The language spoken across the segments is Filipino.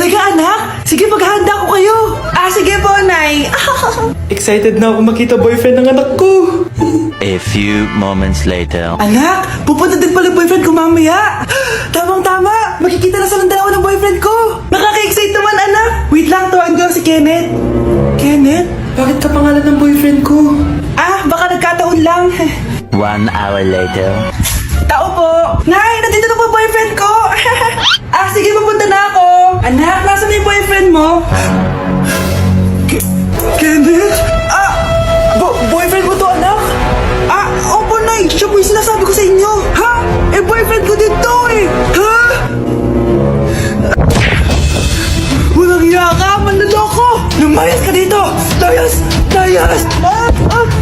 Talaga anak? Sige, maghahanda ko kayo. Sige po, Nay. Excited na ako makita boyfriend ng anak ko. A few moments later. Anak, pupunta din pala boyfriend ko mamaya. Tamang-tama, makikita na silang dalawa ng boyfriend ko. Nakaka-excite naman, anak. Wait lang, tuwan ko si Kenneth. Kenneth? Bakit ka pangalan ng boyfriend ko? Baka nagkataon lang. 1 hour later. Tao po. Nay, nandito na po boyfriend ko. Sige, pupunta na ako. Anak, nasa na yung boyfriend mo? Kenneth? Boyfriend mo to, anak? Opo, Nay. Siya po yung sinasabi ko sa inyo. Ha? Boyfriend ko din to eh. Ha? Walang iya ka, manloloko. Lumayas ka dito. Layas.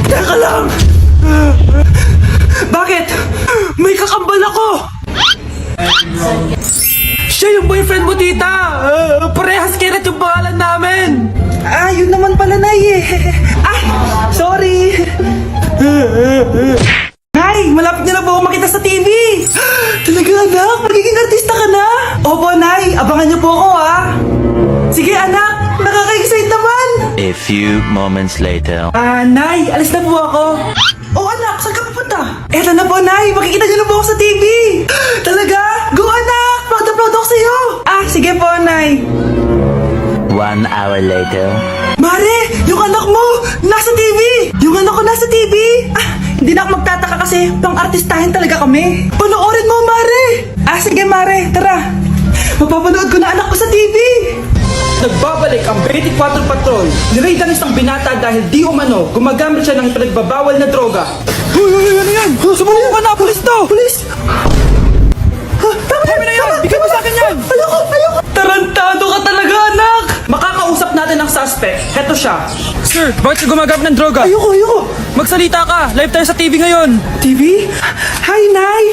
Teka lang. Bakit? May kakambal ako. Siya yung boyfriend mo, tita. Parehas Kenneth yung pangalan namin. Yun naman pala, Nay eh. Sorry. Nay, malapit niyo na po ako makita sa TV. Talaga, anak? Magiging artista ka na? Opo, Nay. Abangan niyo po ako, ha? Sige, anak. Nakaka-excite naman. A few moments later. Nay, alis na po ako. Anak, saan ka pupunta? Eto na po, Nay. Makikita niyo na po ako sa TV. Talaga? Go, anak. Proud ako sa'yo. Sige po, Nay. 1 hour later. Mare, yung anak mo, nasa TV. Yung anak ko nasa TV. Hindi na ako magtataka kasi pang-artistahin talaga kami. Panoorin mo, Mare. Sige, Mare. Tara. Mapapanood ko na anak ko sa TV. Nagbabalik ang 24 Patrol. Niraid ang isang binata dahil di umano gumagamit siya ng ipinagbabawal na droga. Ano yan? Sumulong ka na, pulis to. Pulis. Tama na yan! Bigay mo sa akin yan! Ayoko. Tarantado ka talaga, anak. Makakausap natin ang suspect. Heto siya. Sir, bakit ka gumagamit ng droga? Ayoko. Magsalita ka! Live tayo sa TV ngayon! TV? Hi, Nay.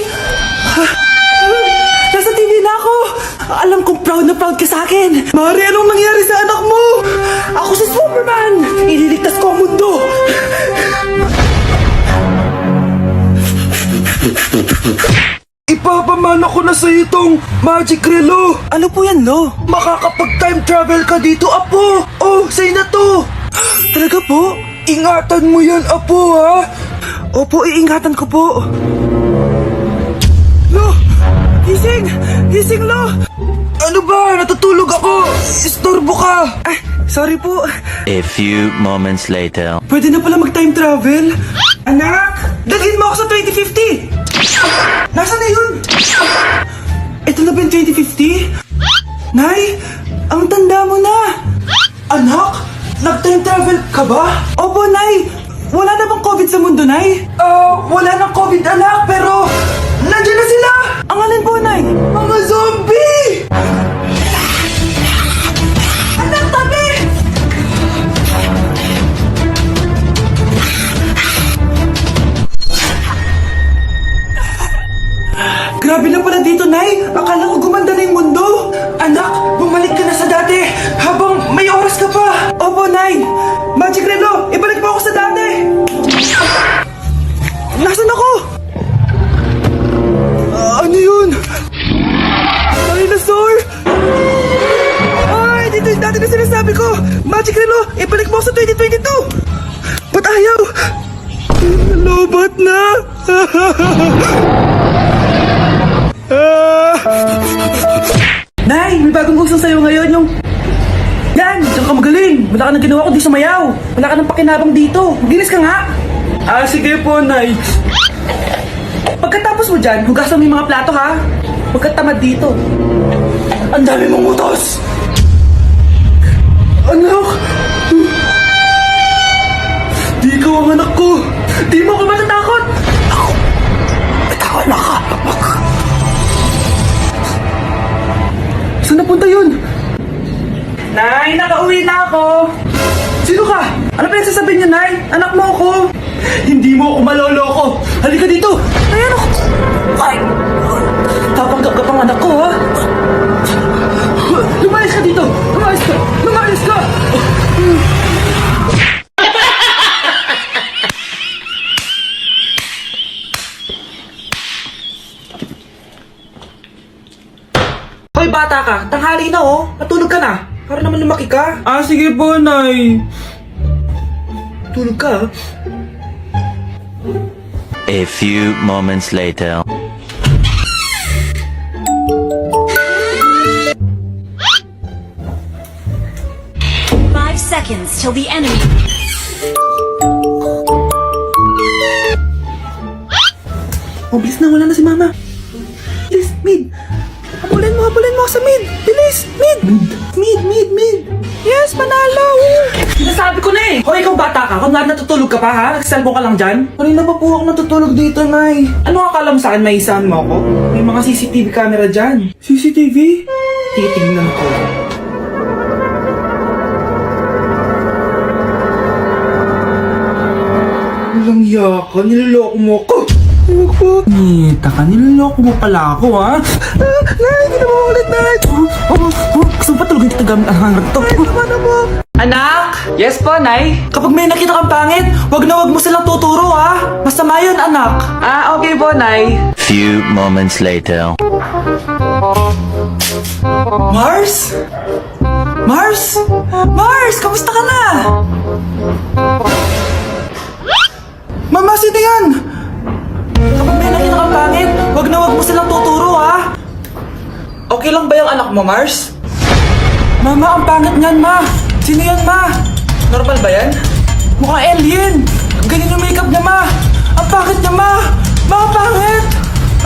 Nasa TV na ako. Alam kong proud na proud ka sa akin. Mari, anong nangyari sa anak mo? Ako si Superman. Ililigtas ko ang mundo. Ipapamana ko na sa itong Magic Relo! Ano po yan, Lo? Makakapag-time travel ka dito, Apo! Sa'yo na to! Talaga po? Ingatan mo yan, Apo, ha? Opo, iingatan ko po. Lo! Gising, Lo! Ano ba? Natutulog ako! Istorbo ka! Sorry po. A few moments later. Pwede na pala mag-time travel? Anak! Dalhin mo ako sa 2050! Nasaan na yun? Ito na ba yung 2050? Nay, ang tanda mo na! Anak? Nag-time travel ka ba? Opo, Nay! Wala na bang COVID sa mundo, Nay? Wala nang COVID, anak, pero nandiyan na sila! Ang alin po, Nay? Mga zombie! Anak, tabi! Grabe na pala dito, Nay! Akala ko gumanda na yung mundo! Anak, bumalik ka na sa dati habang may oras ka pa! Opo, Nay! Magic Relo! Ibalik mo ako sa dati! Nasaan ako? Ano yun? Dinosaur! Dito yung dati na sinasabi ko! Magic Relo! Ibalik mo ako sa 2022! Ba't ayaw? Lobat na! Nay, may bagong gusto sa'yo ngayon yung... Yan! Diyan ka magaling! Wala ka nang ginawa kundi sumayaw! Wala ka nang pakinabang dito! Maginis ka nga! Sige po, Nay. Pagkatapos mo dyan, hugasan mo yung mga plato, ha? Huwag ka tamad dito. Ang dami mong utos! Anak! Di ikaw ang anak ko! Di mo ako matatakot! Ako! Matakot na ka! Saan napunta yun? Nay, nakauwi na ako! Sino ka? Ano pa yung sasabihin niyo, Nay? Anak mo ako! Hindi mo ako maloloko! Halika dito! Ay, ano? Ay! Tapanggap ka pang anak ko, ha? Lumayas ka dito! Lumayas ka! Lumayas ka! Hoy, bata ka. Tanghali na oh. Matulog ka na. Para naman lumaki ka. Ah, sige po, Nay. Tulog ka. A few moments later. Five seconds till the enemy. Oh, bilis na. Wala na si Mama. Bilis, mid. Habulin mo sa mid. Bilis, mid. Mid. Yes, manalo. Sinasabi ko na eh. Hoy, ikaw bata ka. Kung natutulog ka pa ha? Nagsalbo ka lang dyan? Kanina pa po ako natutulog dito, Nay. Ano akala mo sa akin? May isahan mo ako? May mga CCTV camera dyan. CCTV? Titignan ko. Walang yaka. Niloloko mo ako. Nita ka, niloloko mo pala ako, ha? Nay, ginawa mo ulit, Nay! Gusto mo pa tulogin kita gamit ang hangar to? Nay, tama na mo! Anak! Yes po, Nay? Kapag may nakita kang pangit, wag mo silang tuturo, ha? Masama yun, anak! Ah, okay po, Nay. Few moments later. Mars? Mars? Mars, kamusta ka na? Mama, sino yan? Kapag may nakita kang pangit, wag mo silang tuturo, ha? Okay lang ba yung anak mo, Mars? Mama, ang pangit niyan, Ma! Sino yan, Ma? Normal ba yan? Mukhang alien! Ganyan yung makeup niya, Ma! Ang pangit niya, Ma! Ma, ang pangit!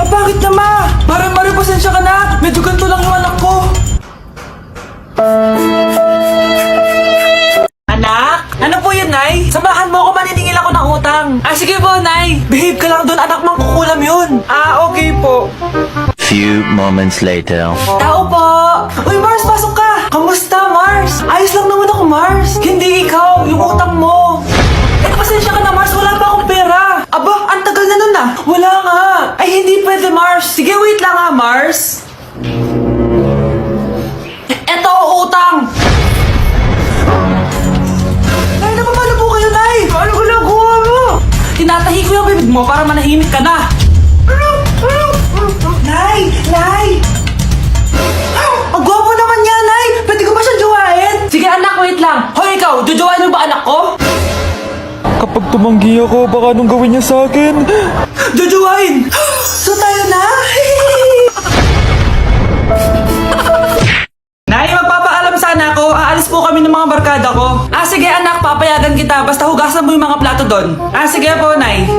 Ang pangit niya, Ma! Mare, pasensya ka na! Medyo ganito lang yung anak ko! Anak? Ano po yun, Nay? Samahan mo ako, maniningil ako ng utang. Ah, sige po, Nay. Behave ka lang doon, anak, mangkukulam yun. Ah, okay po. Few moments later. Tao po! Uy, Mars, pasok ka! Kamusta, Mars? Ayos lang naman ako, Mars. Hindi ikaw, yung utang mo. Eh, pasensya ka na, Mars. Wala pa akong pera. Aba, ang tagal na nun ah. Wala nga. Ay, hindi pwede, Mars. Sige, wait lang ha, Mars. Eto, utang. Nay, napapalo po kayo, Nay. Ano ginagawa mo? Tinatahi ko yung bibig mo para manahimik ka na. Nay! Ang gwapo naman niya, Nay! Pwede ko ba siyang jowain? Sige anak, wait lang. Hoy ikaw, jojowain mo ba anak ko? Kapag tumanggi ako, baka anong gawin niya sa akin? Jojowain! So tayo na? Nay, magpapaalam sana ako. Aalis po kami ng mga barkada ko. Ah, sige anak, papayagan kita. Basta hugasan mo yung mga plato doon. Ah, sige po, Nay.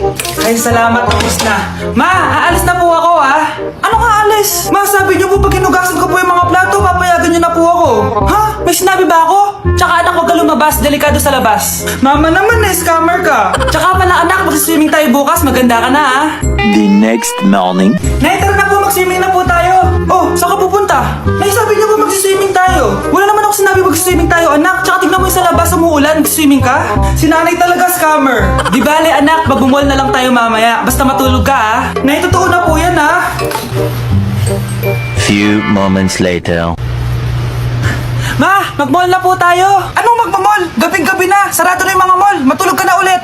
Ay, salamat. Tapos na. Ma, aalis na po ako, ah. Ano ka aalis? Ma, sabi niyo po pag hinugasan ko po yung mga plato, papayagan niyo na po ako. Ha? May sinabi ba ako? Tsaka anak, huwag ka lumabas. Delikado sa labas. Mama naman, scammer ka. Tsaka pala anak, mag-swimming tayo bukas. Maganda ka na, ah. The next morning. Nay, tara na po, mag-swimming na po tayo. Oh, saan ka pupunta? Nay, sabi niyo po mag-swimming tayo. Wala naman ako sinabi mag-swimming tayo, anak. Tsaka tignan mo yung sa labas, umuulan, mag-swimming ka. Si nanay talaga scammer. Di bale, anak, magbumol na lang tayo mamaya. Basta matulog ka, ah. Nay, totoo na po yan, ah. Few moments later. Ma, mag-mall na po tayo. Anong mag-mall? Gabing-gabi na. Sarado na yung mga mall. Matulog ka na ulit.